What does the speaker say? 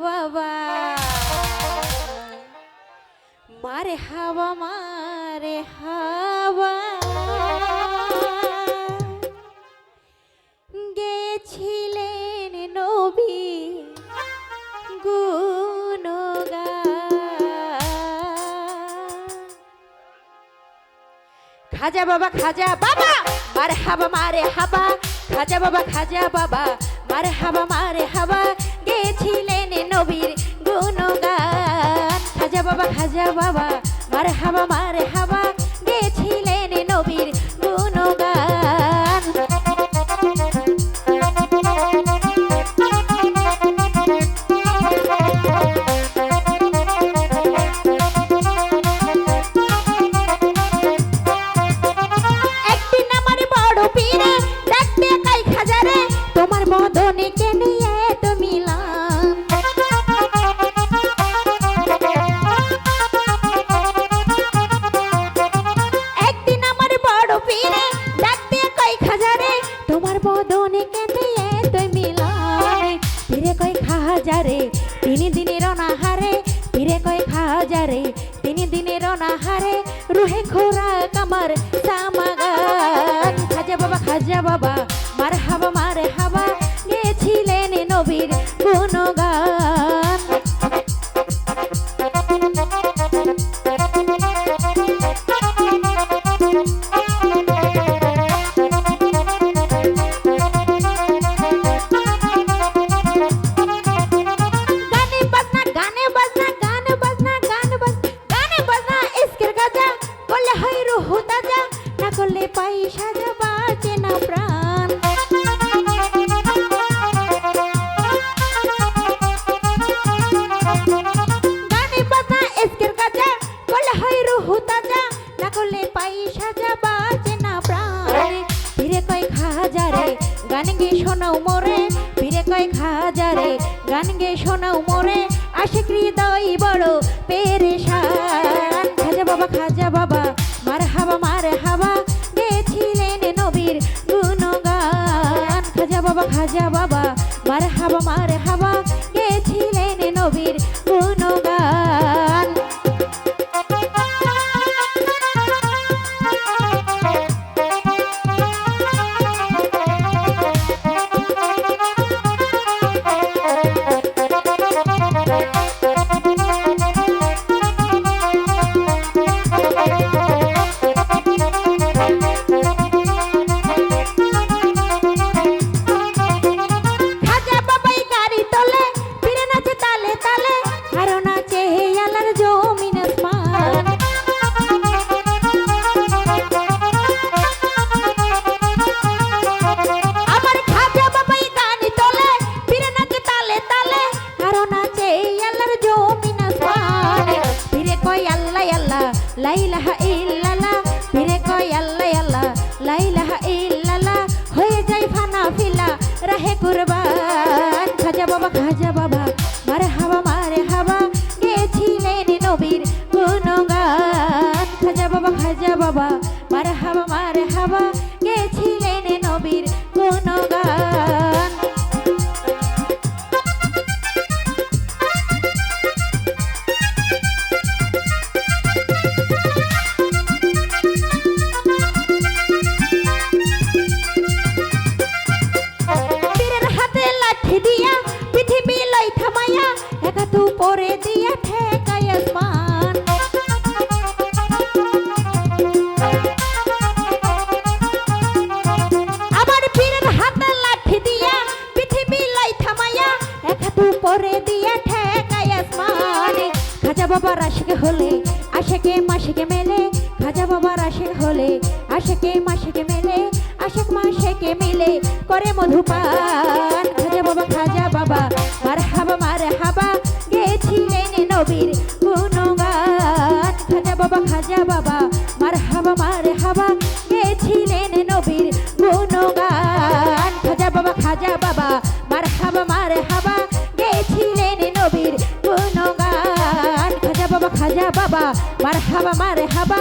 বাবা মারে হাওয়া গেছিলেন নবী খাজা বাবা মারে হাবা খাজা বাবা মারে হাবা গেছিলেন নবীর গুণগান খাজা বাবা মারে হাবা গেছিলেন নবীর গুণগান তোমার মদনকে নিয়ে তো মিলাম একদিন আমার বড় পীরে ডাকতে কই খাজারে তোমার মদনকে নিয়ে তো মিলাম পীরে কই খাজারে তিন দিনের অনাহারে পীরে কই খাজারে তিন দিনের অনাহারে রুহে খোরাক আমার সামাগান খাজা বাবা মারে হাবা গেছিলেন নবীর গুণগান গানে বাজনা ইস্কের গাজা করলে হয় রুহু তাজা না করলে পাই সাজা বাঁচে না প্রাণ গানে বাজনা ইস্কের গাজা করলে হয় রুহু তাজা না করলে পাই সাজা বাঁচে না প্রাণ ফিরে কয় খাজারে গান গে শোনাও মোরে ফিরে কয় খাজারে গান গে শোনাও মোরে আশিক হৃদয় বড় পেরেশান খাজা বাবা মারে হাবা গেছিলেন নবীর গুণগান খাজা বাবা মারে হাবা গেছিলেন নবীর গুণগান লা ইলাহা ইল্লাল্লাহ ফিরে কয় আল্লাহ লা ইলাহা ইল্লাল্লাহ হয়ে যায় ফানা ফিলা রাহে কুরবান খাজা বাবা মারে হাবা গেছিলেন নবীর গুণগান খাজা বাবা মারে হাবা গেছিলেন নবীর গুণগান দিয়া পৃথিবী লাই থামাইয়া একা তু পরে দিয়া ঠেকাই আসমান আমার পীরের হাতে লাঠি দিয়া পৃথিবী লাই থামাইয়া একা তু পরে দিয়া ঠেকাই আসমান খাজা বাবার আশিক হলে আশিকে মাশিকে মেলে খাজা বাবার আশিক হলে আশিকে মাশিকে মেলে আশিক মাশিকে মিলে করে মধুপান খাজা বাবা মারে হাবা গেছিলেন নবীর গুণগান খাজা বাবা মারে হাবা গেছিলেন নবীর গুণগান খাজা বাবা মারে হাবা গেছিলেন নবীর গুণগান খাজা বাবা মারে হাবা